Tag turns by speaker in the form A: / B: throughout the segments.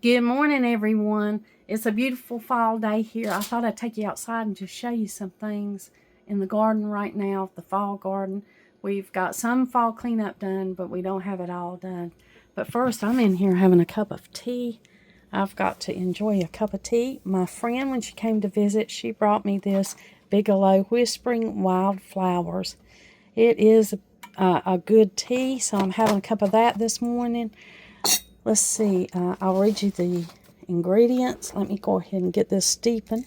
A: Good morning, everyone. It's a beautiful fall day here. I thought I'd take you outside and just show you some things in the garden right now, the fall garden. We've got some fall cleanup done, but we don't have it all done. But first, I'm in here having a cup of tea. I've got to enjoy a cup of tea. My friend, when she came to visit, she brought me this Bigelow Whispering Wildflowers. It is a good tea, so I'm having a cup of that this morning. Let's see, I'll read you the ingredients. Let me go ahead and get this steeping.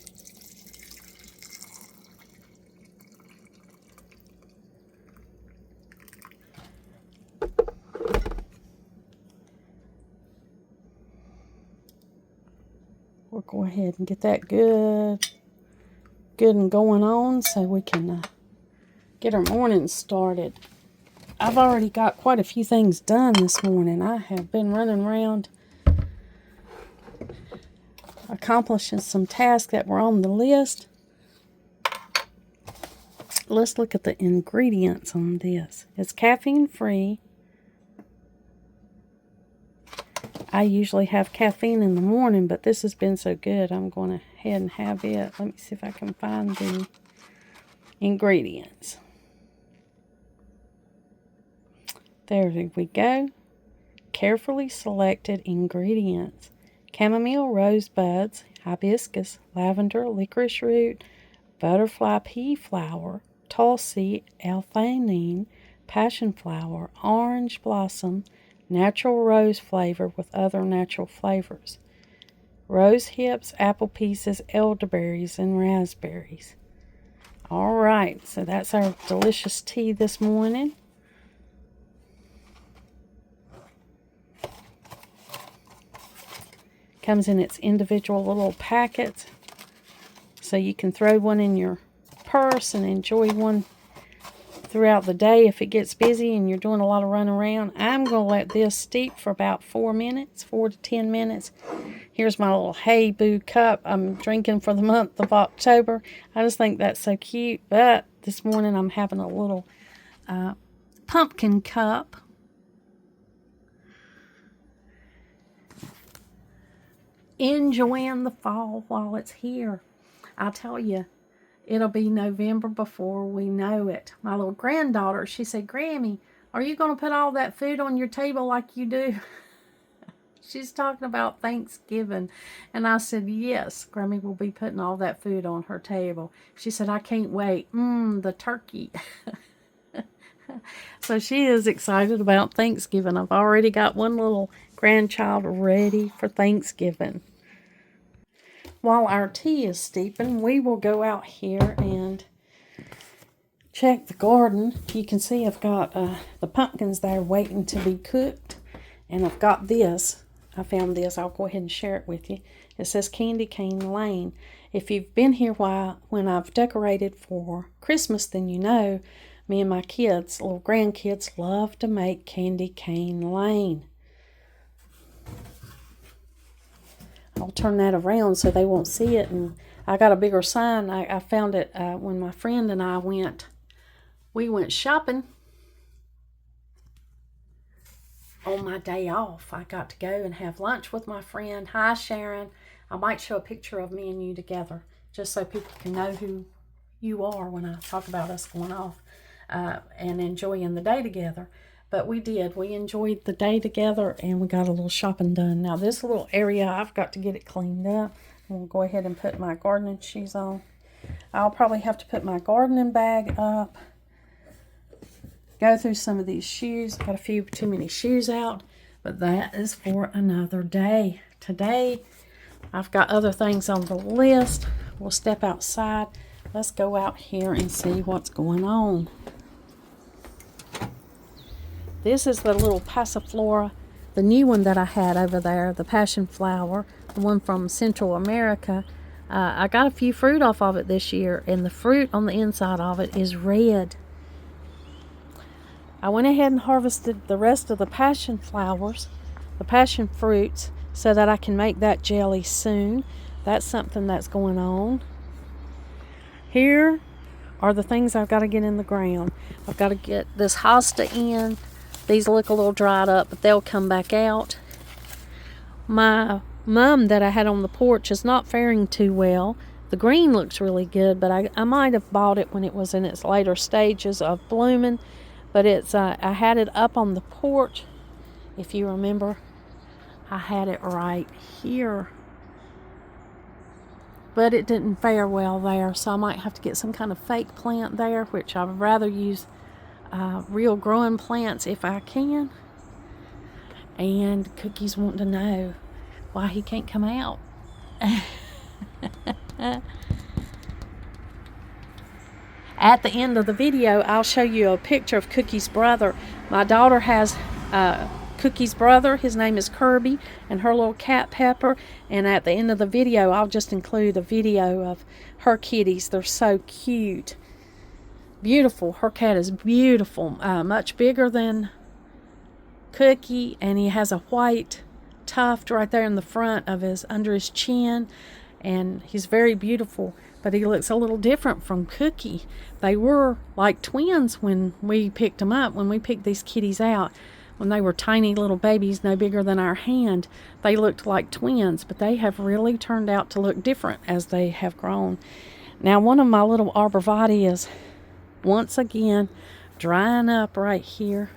A: We'll go ahead and get that good and going on so we can get our morning started. I've already got quite a few things done this morning. I have been running around accomplishing some tasks that were on the list. Let's look at the ingredients on this. It's caffeine free. I usually have caffeine in the morning, but this has been so good, I'm going to ahead and have it. Let me see if I can find the ingredients. There we go. Carefully selected ingredients. Chamomile rosebuds, hibiscus, lavender, licorice root, butterfly pea flower, tulsi, L-theanine, passion flower, orange blossom, natural rose flavor with other natural flavors, rose hips, apple pieces, elderberries, and raspberries. All right, so that's our delicious tea this morning. Comes in its individual little packets, so you can throw one in your purse and enjoy one throughout the day if it gets busy and you're doing a lot of running around. I'm going to let this steep for about 4 to 10 minutes. Here's my little Hey Boo cup I'm drinking for the month of October. I just think that's so cute. But this morning I'm having a little pumpkin cup. Enjoying the fall while it's here. I'll tell you, it'll be November before we know it. My little granddaughter, she said, "Grammy, are you going to put all that food on your table like you do?" She's talking about Thanksgiving. And I said, yes, Grammy will be putting all that food on her table. She said, "I can't wait. The turkey." So she is excited about Thanksgiving. I've already got one little grandchild ready for Thanksgiving. While our tea is steeping, we will go out here and check the garden. You can see I've got the pumpkins there waiting to be cooked. And I've got this. I found this. I'll go ahead and share it with you. It says Candy Cane Lane. If you've been here when I've decorated for Christmas, then you know me and my kids, little grandkids, love to make Candy Cane Lane. I'll turn that around so they won't see it. And I got a bigger sign. I found it when my friend and I went shopping on my day off. I got to go and have lunch with my friend. Hi, Sharon. I might show a picture of me and you together just so people can know who you are when I talk about us going off and enjoying the day together. But we did. We enjoyed the day together, and we got a little shopping done. Now, this little area, I've got to get it cleaned up. We'll go ahead and put my gardening shoes on. I'll probably have to put my gardening bag up. Go through some of these shoes. Got a few too many shoes out, but that is for another day. Today, I've got other things on the list. We'll step outside. Let's go out here and see what's going on. This is the little Passiflora, the new one that I had over there, the passion flower, the one from Central America. I got a few fruit off of it this year, and the fruit on the inside of it is red. I went ahead and harvested the rest of the passion flowers, the passion fruits, so that I can make that jelly soon. That's something that's going on. Here are the things I've got to get in the ground. I've got to get this hosta in. These look a little dried up, but they'll come back out. My mum that I had on the porch is not faring too well. The green looks really good, but I might have bought it when it was in its later stages of blooming. But it's I had it up on the porch. If you remember, I had it right here. But it didn't fare well there, so I might have to get some kind of fake plant there, which I'd rather use real growing plants if I can. And Cookie's wanting to know why he can't come out. At the end of the video, I'll show you a picture of Cookie's brother. My daughter has Cookie's brother. His name is Kirby, and her little cat Pepper. And at the end of the video, I'll just include a video of her kitties. They're so cute. Beautiful. Her cat is beautiful. Much bigger than Cookie, and he has a white tuft right there in the front of under his chin, and he's very beautiful, but he looks a little different from Cookie. They were like twins when we picked them up, when we picked these kitties out. When they were tiny little babies, no bigger than our hand, they looked like twins, but they have really turned out to look different as they have grown. Now, one of my little arborvitae is once again drying up right here.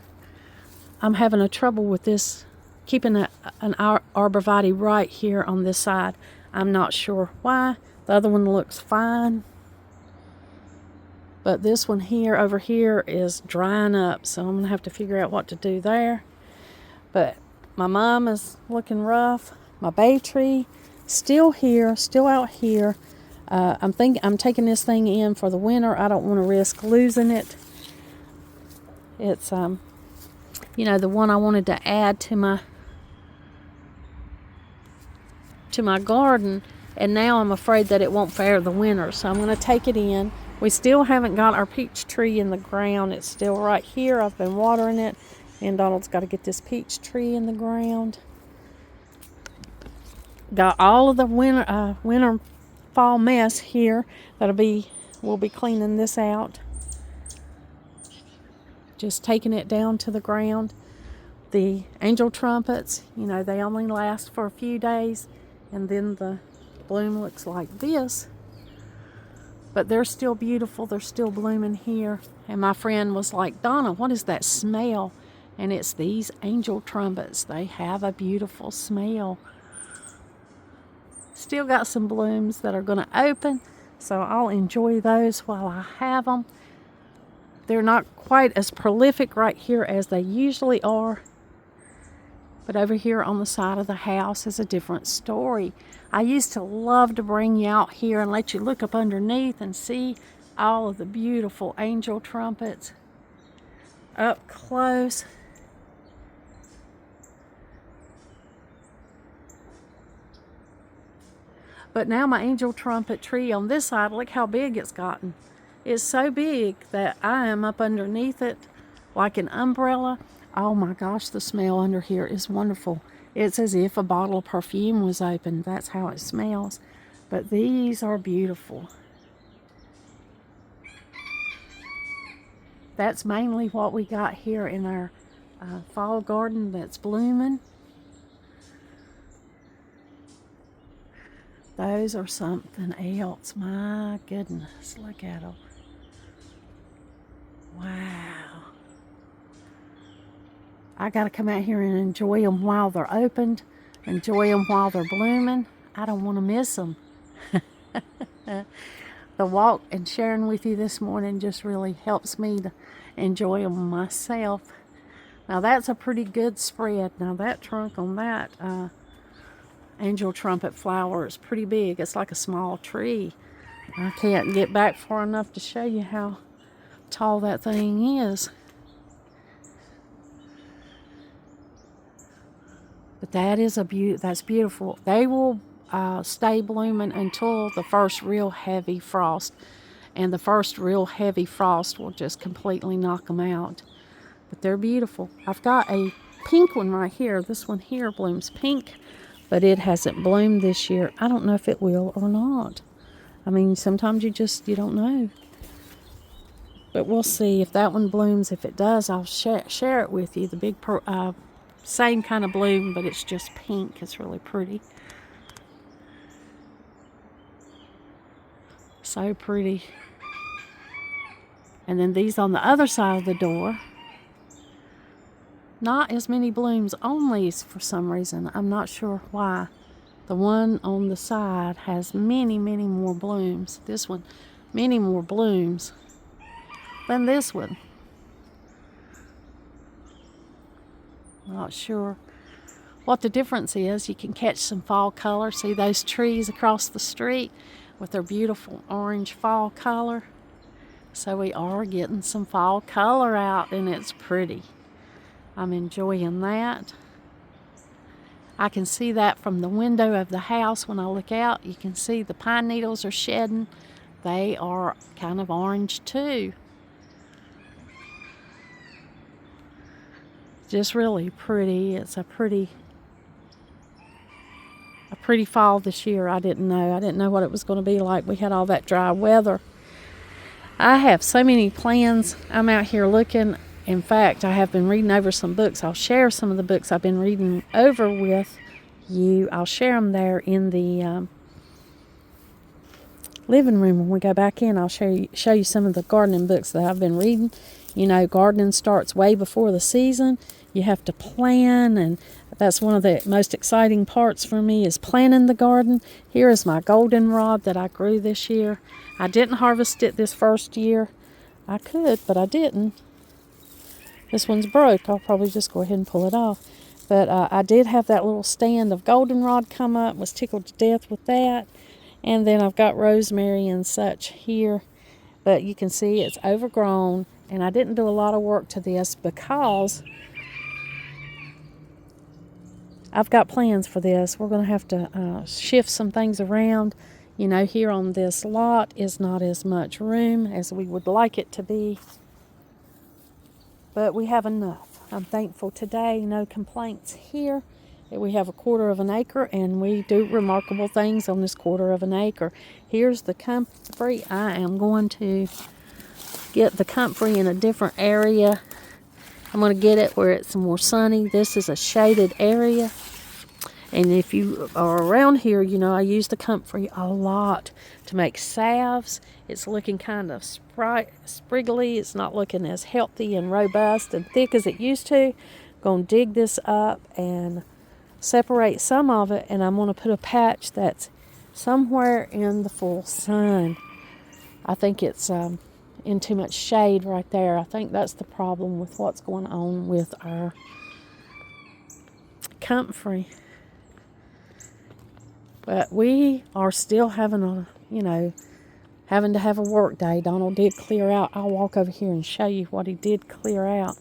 A: I'm having a trouble with this, keeping an arborvitae right here on this side. I'm not sure why. The other one looks fine, but this one here over here is drying up, so I'm going to have to figure out what to do there. But my mom is looking rough. My bay tree still here, still out here. I'm taking this thing in for the winter. I don't want to risk losing it. It's you know, the one I wanted to add to my garden, and now I'm afraid that it won't fare the winter, so I'm going to take it in. We still haven't got our peach tree in the ground. It's still right here. I've been watering it, and Donald's got to get this peach tree in the ground. Got all of the winter fall mess here. We'll be cleaning this out. Just taking it down to the ground. The angel trumpets, you know, they only last for a few days, and then the bloom looks like this. But they're still beautiful. They're still blooming here. And my friend was like, Donna, what is that smell? And it's these angel trumpets. They have a beautiful smell. Still got some blooms that are going to open, so I'll enjoy those while I have them. They're not quite as prolific right here as they usually are. But over here on the side of the house is a different story. I used to love to bring you out here and let you look up underneath and see all of the beautiful angel trumpets up close. But now my angel trumpet tree on this side, look how big it's gotten. It's so big that I am up underneath it like an umbrella. Oh my gosh, the smell under here is wonderful. It's as if a bottle of perfume was opened. That's how it smells. But these are beautiful. That's mainly what we got here in our fall garden that's blooming. Those are something else. My goodness, look at them. Wow. I got to come out here and enjoy them while they're opened. Enjoy them while they're blooming. I don't want to miss them. The walk and sharing with you this morning just really helps me to enjoy them myself. Now that's a pretty good spread. Now that trunk on that angel trumpet flower is pretty big. It's like a small tree. I can't get back far enough to show you how tall that thing is. But that is that's beautiful. They will stay blooming until the first real heavy frost, and the first real heavy frost will just completely knock them out. But they're beautiful. I've got a pink one right here. This one here blooms pink, but it hasn't bloomed this year. I don't know if it will or not. I mean, sometimes you don't know. But we'll see if that one blooms. If it does, I'll share it with you. The big same kind of bloom, but it's just pink. It's really pretty. So pretty. And then these on the other side of the door. Not as many blooms on these for some reason. I'm not sure why. The one on the side has many, many more blooms. This one, many more blooms than this one. Not sure what the difference is. You can catch some fall color. See those trees across the street with their beautiful orange fall color? So we are getting some fall color out, and it's pretty. I'm enjoying that. I can see that from the window of the house. When I look out, you can see the pine needles are shedding. They are kind of orange too. Just really pretty. It's a pretty fall this year. I didn't know what it was going to be like. We had all that dry weather. I have so many plans. I'm out here looking. In fact, I have been reading over some books. I'll share some of the books I've been reading over with you. I'll share them there in the living room. When we go back in, I'll show you some of the gardening books that I've been reading. You know, gardening starts way before the season. You have to plan, and that's one of the most exciting parts for me is planning the garden. Here is my goldenrod that I grew this year. I didn't harvest it this first year. I could, but I didn't. This one's broke. I'll probably just go ahead and pull it off. But I did have that little stand of goldenrod come up. Was tickled to death with that. And then I've got rosemary and such here. But you can see it's overgrown. And I didn't do a lot of work to this because I've got plans for this. We're going to have to shift some things around. You know, here on this lot is not as much room as we would like it to be. But we have enough. I'm thankful today. No complaints here. We have 1/4 of an acre, and we do remarkable things on this 1/4 of an acre. Here's the comfrey. I am going to get the comfrey in a different area. I'm going to get it where it's more sunny. This is a shaded area. And if you are around here, you know I use the comfrey a lot to make salves. It's looking kind of spriggly. It's not looking as healthy and robust and thick as it used to. Going to dig this up and separate some of it, and I'm going to put a patch that's somewhere in the full sun. I think it's in too much shade right there. I think that's the problem with what's going on with our comfrey. But we are still having having to have a work day. Donald did clear out. I'll walk over here and show you what he did clear out.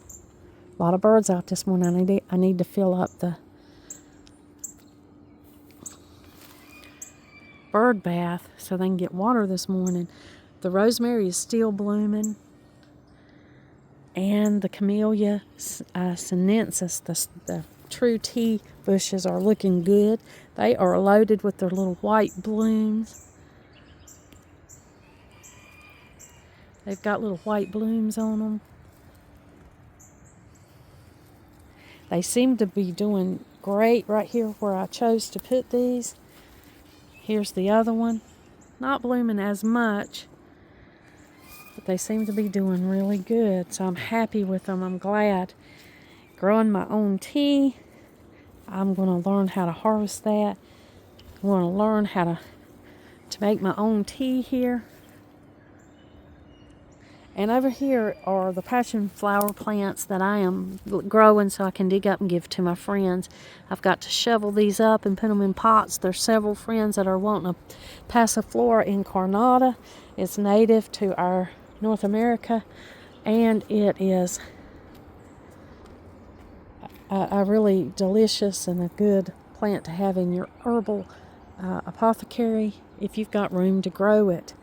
A: A lot of birds out this morning. I need to fill up the bird bath so they can get water this morning. The rosemary is still blooming. And the Camellia sinensis, the true tea bushes are looking good. They are loaded with their little white blooms. They've got little white blooms on them. They seem to be doing great right here where I chose to put these. Here's the other one. Not blooming as much, but they seem to be doing really good. So I'm happy with them. I'm glad. Growing my own tea. I'm going to learn how to harvest that. I'm going to learn how to make my own tea here. And over here are the passion flower plants that I am growing so I can dig up and give to my friends. I've got to shovel these up and put them in pots. There's several friends that are wanting a Passiflora incarnata. It's native to our North America, and it is a really delicious and a good plant to have in your herbal apothecary if you've got room to grow it.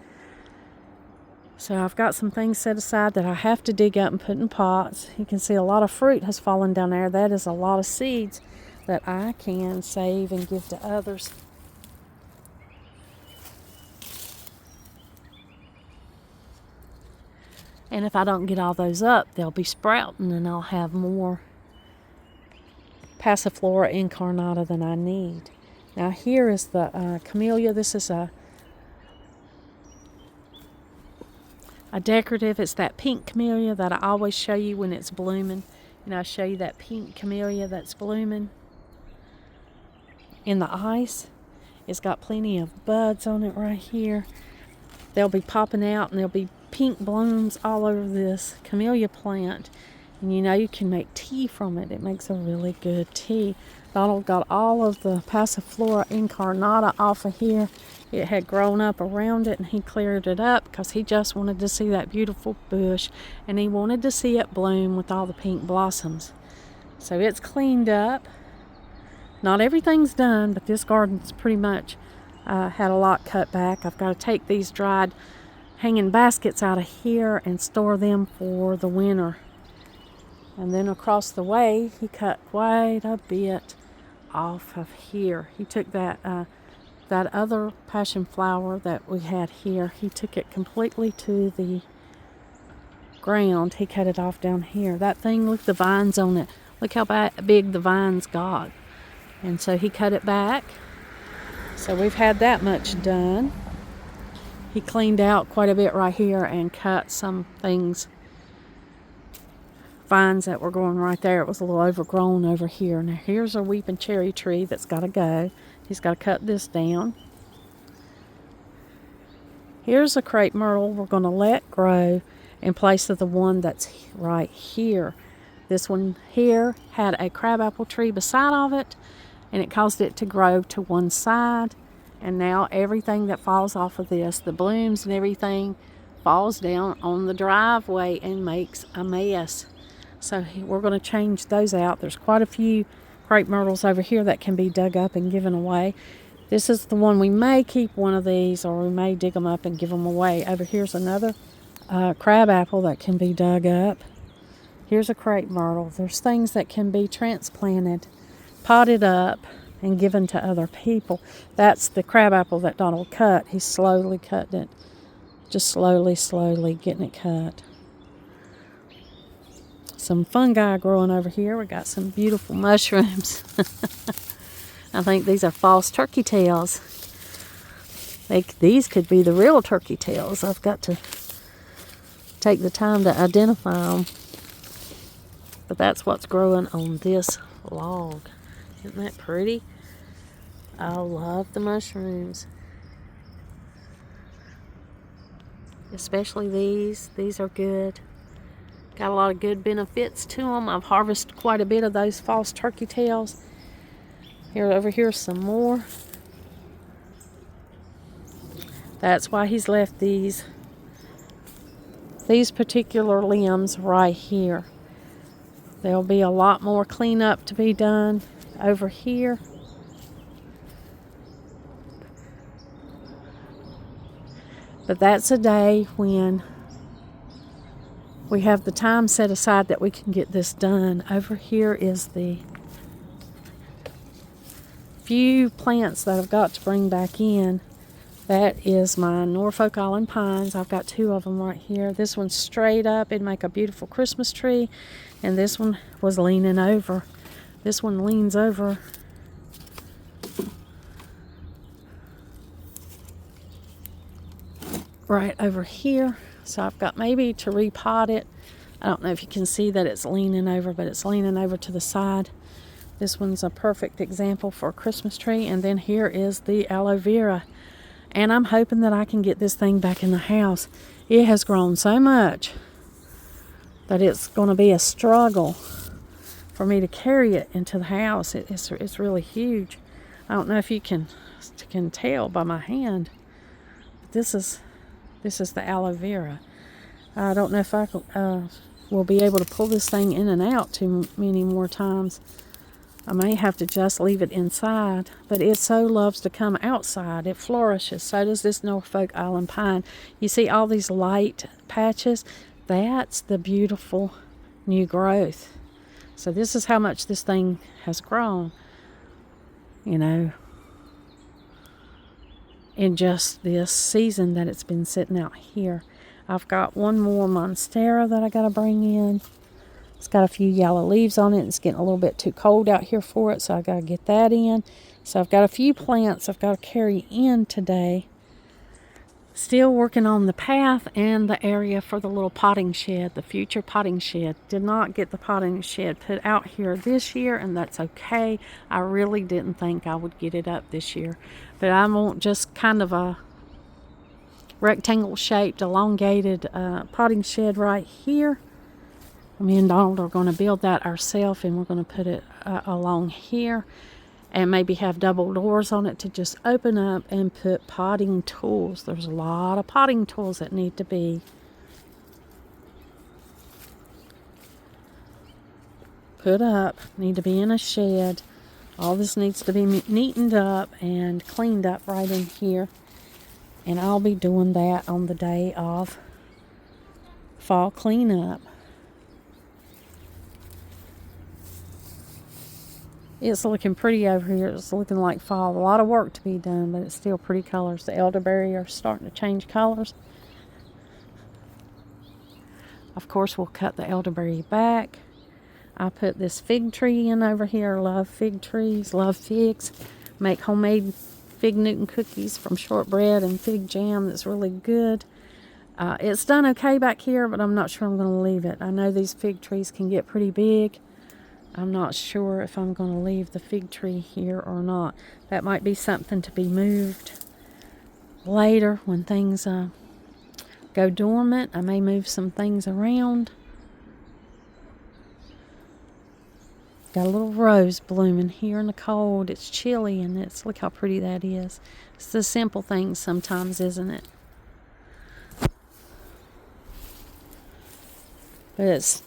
A: So I've got some things set aside that I have to dig up and put in pots. You can see a lot of fruit has fallen down there. That is a lot of seeds that I can save and give to others. And if I don't get all those up, they'll be sprouting and I'll have more Passiflora incarnata than I need. Now here is the camellia. This is a a decorative. It's that pink camellia that I always show you when it's blooming. And I show you that pink camellia that's blooming in the ice. It's got plenty of buds on it right here. They'll be popping out and there'll be pink blooms all over this camellia plant. And you know, you can make tea from it. It makes a really good tea. Donald got all of the Passiflora incarnata off of here. It had grown up around it and he cleared it up because he just wanted to see that beautiful bush and he wanted to see it bloom with all the pink blossoms. So it's cleaned up. Not everything's done, but this garden's pretty much had a lot cut back. I've got to take these dried hanging baskets out of here and store them for the winter. And then across the way, he cut quite a bit off of here. He took that other passion flower that we had here. He took it completely to the ground. He cut it off down here. That thing, look, the vines on it. Look how big the vines got. And so he cut it back. So we've had that much done. He cleaned out quite a bit right here and cut some things, vines that were growing right there. It was a little overgrown over here. Now here's a weeping cherry tree that's got to go. He's got to cut this down. Here's a crepe myrtle we're going to let grow in place of the one that's right here. This one here had a crabapple tree beside of it, and it caused it to grow to one side. And now everything that falls off of this, the blooms and everything, falls down on the driveway and makes a mess. So we're going to change those out. There's quite a few crepe myrtles over here that can be dug up and given away. This is the one we may keep one of these, or we may dig them up and give them away. Over here's another crabapple that can be dug up. Here's a crepe myrtle. There's things that can be transplanted, potted up, and given to other people. That's the crabapple that Donald cut. He's slowly cutting it. Just slowly getting it cut. Some fungi growing over here. We got some beautiful mushrooms. I think these are false turkey tails. These could be the real turkey tails. I've got to take the time to identify them. But that's what's growing on this log. Isn't that pretty? I love the mushrooms. Especially these. These are good. Got a lot of good benefits to them. I've harvested quite a bit of those false turkey tails. Over here's some more. That's why he's left these particular limbs right here. There'll be a lot more cleanup to be done over here. But that's a day when we have the time set aside that we can get this done. Over here is the few plants that I've got to bring back in. That is my Norfolk Island pines. I've got two of them right here. This one's straight up. It'd make a beautiful Christmas tree. And this one was leaning over. This one leans over. Right over here. So I've got maybe to repot it. I don't know if you can see that it's leaning over, but it's leaning over to the side. This one's a perfect example for a Christmas tree. And then here is the aloe vera. And I'm hoping that I can get this thing back in the house. It has grown so much that it's going to be a struggle for me to carry it into the house. It's really huge. I don't know if you can tell by my hand. But this is the aloe vera. I don't know if I will be able to pull this thing in and out too many more times. I may have to just leave it inside, but it so loves to come outside. It flourishes. So does this Norfolk Island pine. You see all these light patches? That's the beautiful new growth. So this is how much this thing has grown, you know, in just this season that it's been sitting out here. I've got one more monstera that I got to bring in. It's got a few yellow leaves on it. It's getting a little bit too cold out here for it, so I got to get that in. So I've got a few plants I've got to carry in today Still working on the path and the area for the little potting shed, the future potting shed. Did not get the potting shed put out here this year, and that's okay. I really didn't think I would get it up this year. But I want just kind of a rectangle shaped, elongated potting shed right here. Me and Donald are going to build that ourselves, and we're going to put it along here. And maybe have double doors on it to just open up and put potting tools. There's a lot of potting tools that need to be put up, need to be in a shed. All this needs to be neatened up and cleaned up right in here. And I'll be doing that on the day of fall cleanup. It's looking pretty over here. It's looking like fall. A lot of work to be done, but it's still pretty colors. The elderberry are starting to change colors. Of course, we'll cut the elderberry back. I put this fig tree in over here. Love fig trees, love figs. Make homemade fig Newton cookies from shortbread and fig jam that's really good. It's done okay back here, but I'm not sure I'm going to leave it. I know these fig trees can get pretty big. I'm not sure if I'm going to leave the fig tree here or not. That might be something to be moved later when things go dormant. I may move some things around. Got a little rose blooming here in the cold. It's chilly, and look how pretty that is. It's the simple things sometimes, isn't it? But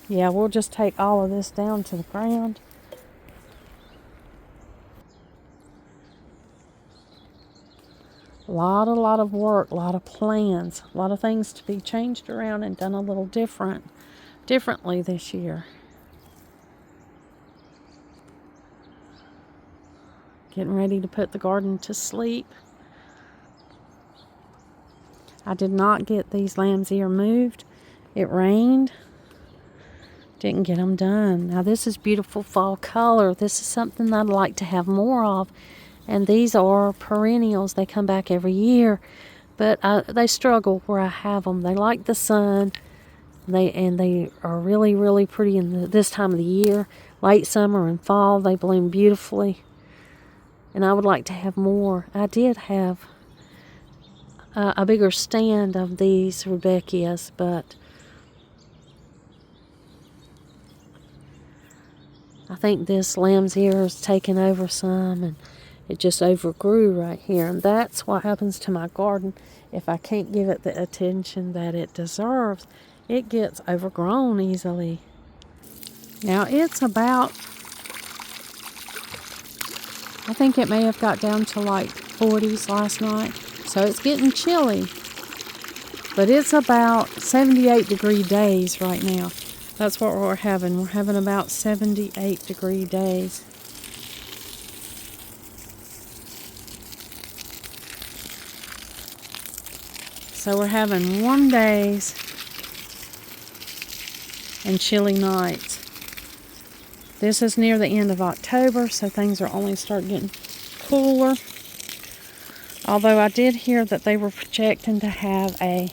A: yeah, we'll just take all of this down to the ground. A lot of work, a lot of plans, a lot of things to be changed around and done a little differently this year. Getting ready to put the garden to sleep. I did not get these lamb's ear moved. It rained. Didn't get them done. Now this is beautiful fall color. This is something that I'd like to have more of. And these are perennials. They come back every year. But they struggle where I have them. They like the sun. They are really, really pretty in this time of the year. Late summer and fall, they bloom beautifully. And I would like to have more. I did have a bigger stand of these Rudbeckias, but I think this lamb's ear has taken over some, and it just overgrew right here. And that's what happens to my garden. If I can't give it the attention that it deserves, it gets overgrown easily. Now it's about, I think it may have got down to like 40s last night. So it's getting chilly. But it's about 78-degree days right now. That's what we're having. We're having about 78-degree days. So we're having warm days and chilly nights. This is near the end of October, so things are only starting getting cooler. Although I did hear that they were projecting to have a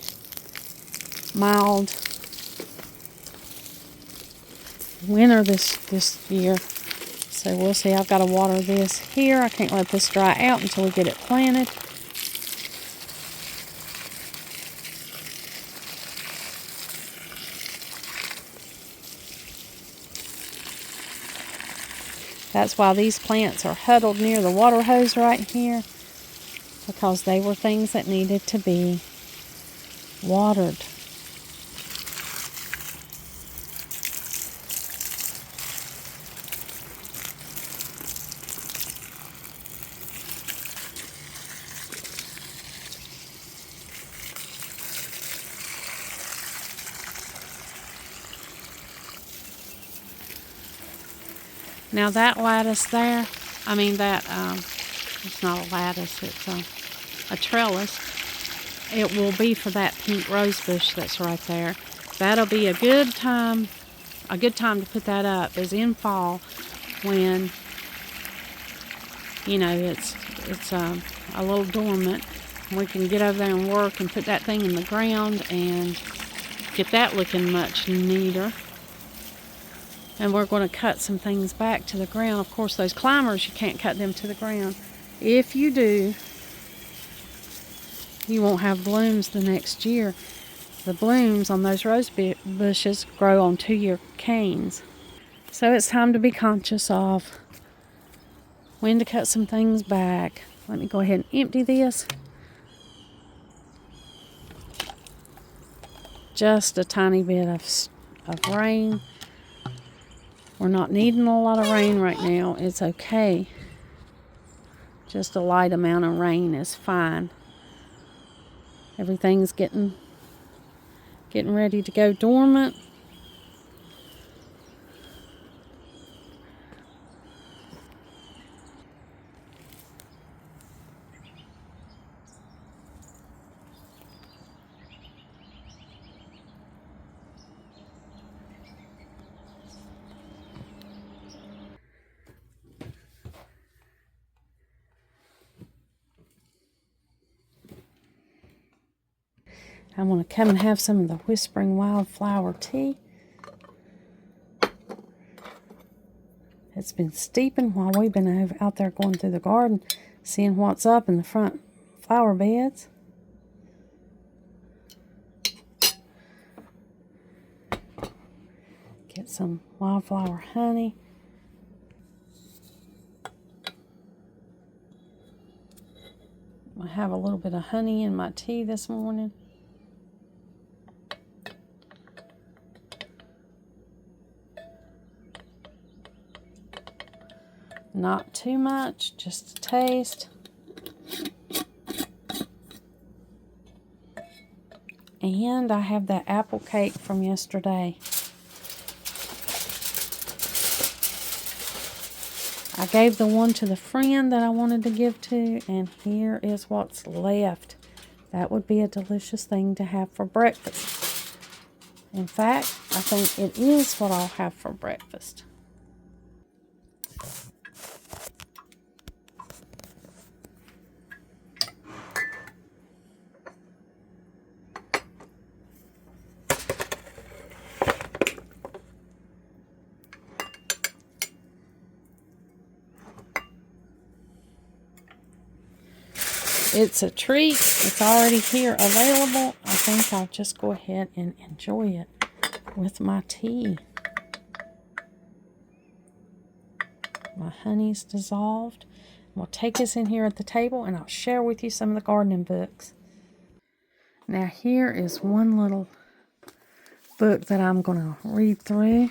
A: mild winter this year. So we'll see. I've got to water this here. I can't let this dry out until we get it planted. That's why these plants are huddled near the water hose right here, because they were things that needed to be watered. Now that lattice there, it's not a lattice, it's a trellis. It will be for that pink rose bush that's right there. That'll be a good time to put that up is in fall, when it's a little dormant. We can get over there and work and put that thing in the ground and get that looking much neater. And we're going to cut some things back to the ground. Of course, those climbers, you can't cut them to the ground. If you do, you won't have blooms the next year. The blooms on those rose bushes grow on 2-year canes. So it's time to be conscious of when to cut some things back. Let me go ahead and empty this. Just a tiny bit of rain. We're not needing a lot of rain right now. It's okay. Just a light amount of rain is fine. Everything's getting ready to go dormant. I want to come and have some of the Whispering Wildflower tea. It's been steeping while we've been out there going through the garden, seeing what's up in the front flower beds. Get some wildflower honey. I have a little bit of honey in my tea this morning. Not too much, just a taste. And I have that apple cake from yesterday. I gave the one to the friend that I wanted to give to, and here is what's left. That would be a delicious thing to have for breakfast. In fact, I think it is what I'll have for breakfast. It's a treat. It's already here available. I think I'll just go ahead and enjoy it with my tea. My honey's dissolved. We'll take this in here at the table and I'll share with you some of the gardening books. Now here is one little book that I'm going to read through.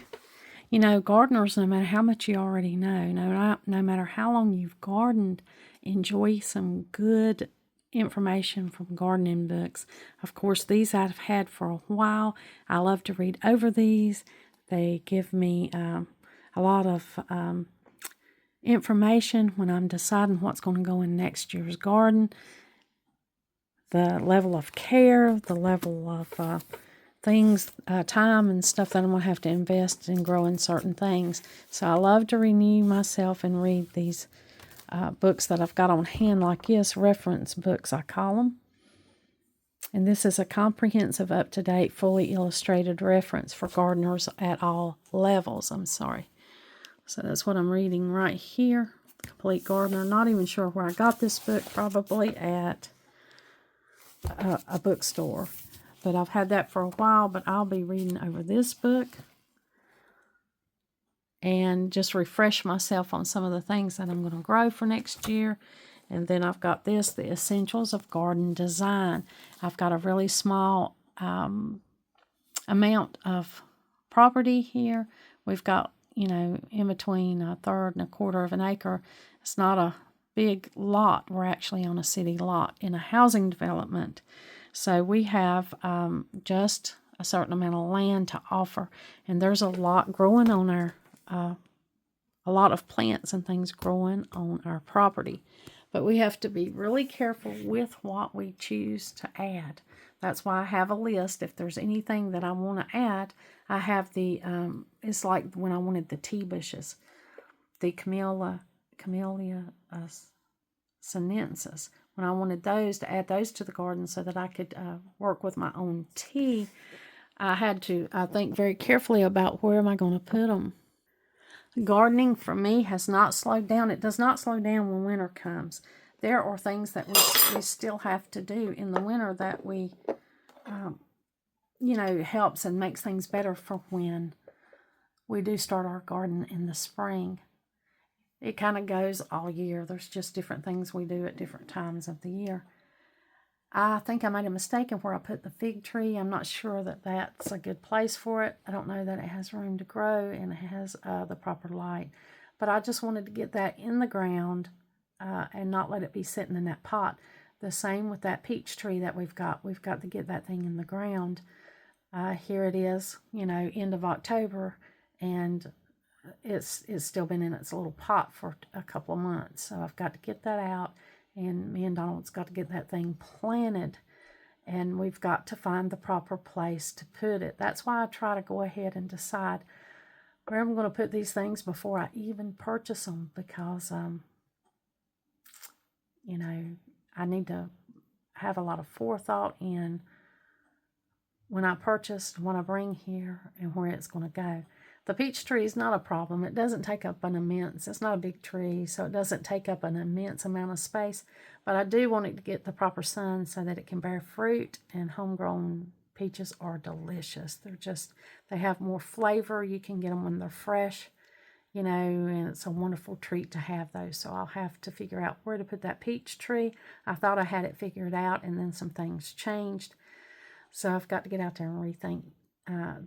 A: You know, gardeners, no matter how much you already know, no matter how long you've gardened, enjoy some good information from gardening books. Of course, these I've had for a while. I love to read over these. They give me a lot of information when I'm deciding what's going to go in next year's garden. The level of care, the level of things, time and stuff that I'm going to have to invest in growing certain things. So I love to renew myself and read these books that I've got on hand like this, reference books I call them. And this is a comprehensive, up-to-date, fully illustrated reference for gardeners at all levels. So that's what I'm reading right here. Complete Gardener. Not even sure where I got this book, probably at a bookstore. But I've had that for a while, but I'll be reading over this book and just refresh myself on some of the things that I'm going to grow for next year. And then I've got this, The Essentials of Garden Design. I've got a really small amount of property here. We've got, in between a third and a quarter of an acre. It's not a big lot. We're actually on a city lot in a housing development. So we have just a certain amount of land to offer. And there's a lot growing on our a lot of plants and things growing on our property. But we have to be really careful with what we choose to add. That's why I have a list. If there's anything that I want to add, I have the, it's like when I wanted the tea bushes, the Camellia sinensis. when I wanted those, to add those to the garden so that I could work with my own tea, I had to think very carefully about where am I going to put them. Gardening for me has not slowed down. It does not slow down when winter comes. There are things that we still have to do in the winter that we, helps and makes things better for when we do start our garden in the spring. It kind of goes all year. There's just different things we do at different times of the year. I think I made a mistake in where I put the fig tree. I'm not sure that that's a good place for it. I don't know that it has room to grow and it has the proper light. But I just wanted to get that in the ground and not let it be sitting in that pot. The same with that peach tree that we've got. We've got to get that thing in the ground. Here it is, end of October, and it's still been in its little pot for a couple of months. So I've got to get that out. And me and Donald's got to get that thing planted. And we've got to find the proper place to put it. That's why I try to go ahead and decide where I'm going to put these things before I even purchase them. Because, I need to have a lot of forethought in when I purchase, what I bring here, and where it's going to go. The peach tree is not a problem. It doesn't take up it's not a big tree, so it doesn't take up an immense amount of space. But I do want it to get the proper sun so that it can bear fruit, and homegrown peaches are delicious. They have more flavor. You can get them when they're fresh, and it's a wonderful treat to have those. So I'll have to figure out where to put that peach tree. I thought I had it figured out, and then some things changed. So I've got to get out there and rethink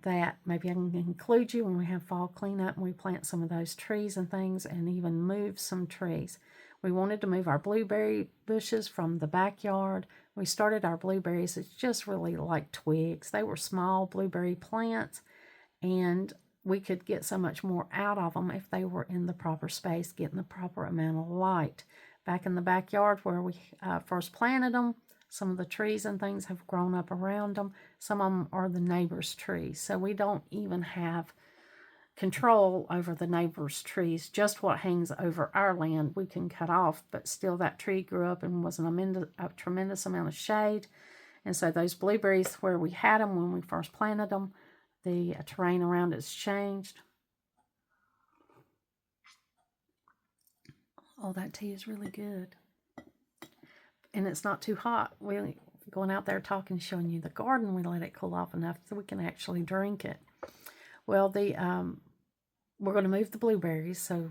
A: that. Maybe I can include you when we have fall cleanup and we plant some of those trees and things, and even move some trees. We wanted to move our blueberry bushes from the backyard. We started our blueberries. It's just really like twigs. They were small blueberry plants, and we could get so much more out of them if they were in the proper space, getting the proper amount of light. Back in the backyard where we first planted them, some of the trees and things have grown up around them. Some of them are the neighbor's trees. So we don't even have control over the neighbor's trees. Just what hangs over our land we can cut off. But still, that tree grew up and was a tremendous amount of shade. And so those blueberries, where we had them when we first planted them, the terrain around it's changed. Oh, that tea is really good. And it's not too hot. We're going out there talking, showing you the garden. We let it cool off enough so we can actually drink it. Well, we're going to move the blueberries. So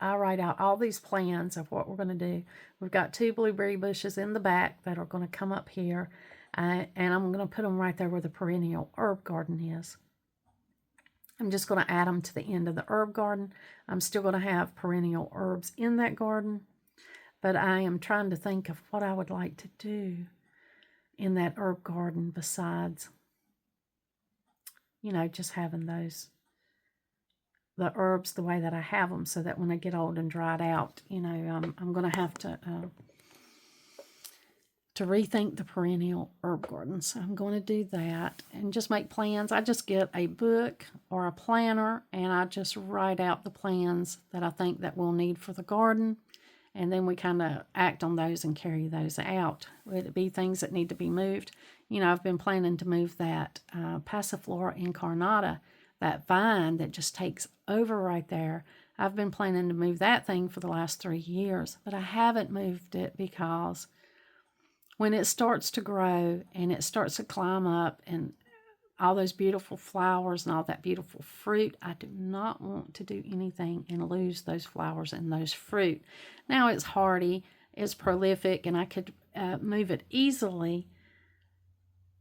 A: I write out all these plans of what we're going to do. We've got 2 blueberry bushes in the back that are going to come up here. And I'm going to put them right there where the perennial herb garden is. I'm just going to add them to the end of the herb garden. I'm still going to have perennial herbs in that garden. But I am trying to think of what I would like to do in that herb garden besides, just having the herbs the way that I have them, so that when they get old and dried out, I'm going to have to rethink the perennial herb garden. So I'm going to do that and just make plans. I just get a book or a planner and I just write out the plans that I think that we'll need for the garden. And then we kind of act on those and carry those out. Would it be things that need to be moved? I've been planning to move that Passiflora incarnata, that vine that just takes over right there. I've been planning to move that thing for the last 3 years, but I haven't moved it because when it starts to grow and it starts to climb up and all those beautiful flowers and all that beautiful fruit, I do not want to do anything and lose those flowers and those fruit. Now it's hardy, it's prolific, and I could move it easily,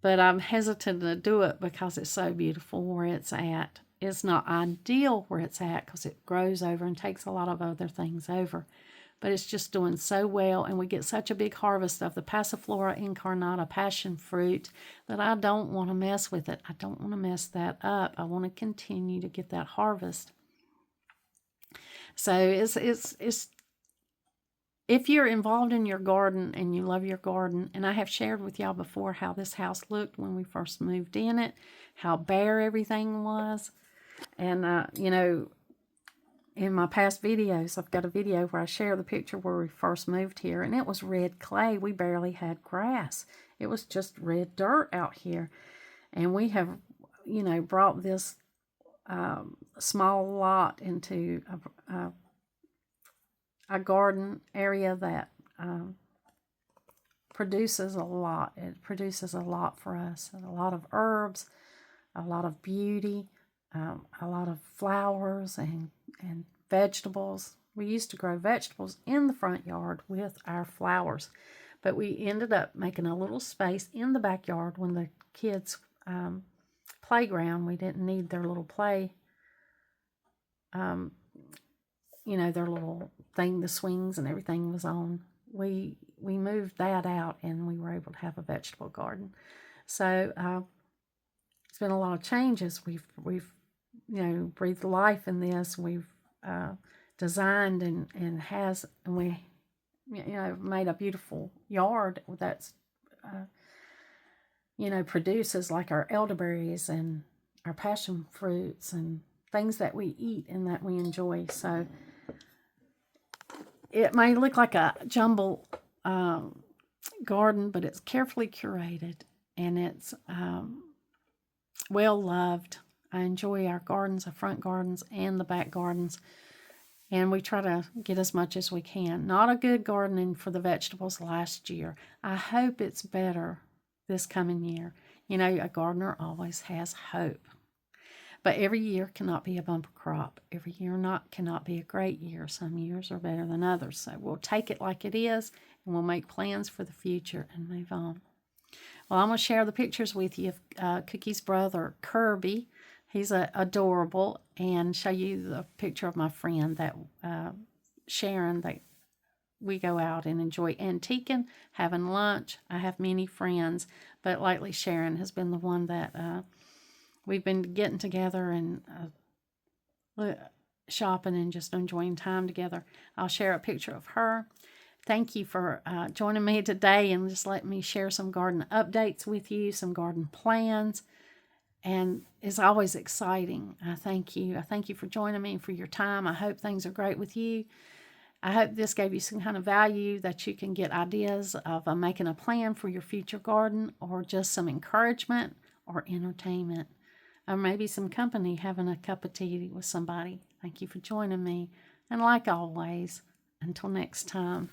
A: but I'm hesitant to do it because it's so beautiful where it's at. It's not ideal where it's at because it grows over and takes a lot of other things over. But it's just doing so well, and we get such a big harvest of the Passiflora incarnata passion fruit that I don't want to mess with it. I don't want to mess that up. I want to continue to get that harvest. So it's if you're involved in your garden and you love your garden, and I have shared with y'all before how this house looked when we first moved in it, how bare everything was, and in my past videos, I've got a video where I share the picture where we first moved here, and it was red clay. We barely had grass. It was just red dirt out here. And we have, you know, brought this small lot into a garden area that produces a lot. It produces a lot for us. A lot of herbs, a lot of beauty, a lot of flowers and vegetables. We used to grow vegetables in the front yard with our flowers, but we ended up making a little space in the backyard when the kids' playground, we didn't need their little play, you know, their little thing, the swings and everything was on. We moved that out, and we were able to have a vegetable garden. So it's been a lot of changes. We've you know, breathed life in this. We've designed and we, you know, made a beautiful yard that's you know, produces like our elderberries and our passion fruits and things that we eat and that we enjoy. So it may look like a jumble garden, but it's carefully curated, and it's well loved. I enjoy our gardens, our front gardens and the back gardens, and we try to get as much as we can. Not a good gardening for the vegetables last year. I hope it's better this coming year. You know, a gardener always has hope. But every year cannot be a bumper crop. Every year cannot be a great year. Some years are better than others. So we'll take it like it is, and we'll make plans for the future and move on. Well, I'm going to share the pictures with you of Cookie's brother, Kirby. He's adorable, and show you the picture of my friend, that Sharon, that we go out and enjoy antiquing, having lunch. I have many friends, but lately Sharon has been the one that we've been getting together and shopping and just enjoying time together. I'll share a picture of her. Thank you for joining me today and just letting me share some garden updates with you, some garden plans. And it's always exciting. I thank you. I thank you for joining me and for your time. I hope things are great with you. I hope this gave you some kind of value, that you can get ideas of making a plan for your future garden, or just some encouragement or entertainment, or maybe some company, having a cup of tea with somebody. Thank you for joining me. And like always, until next time.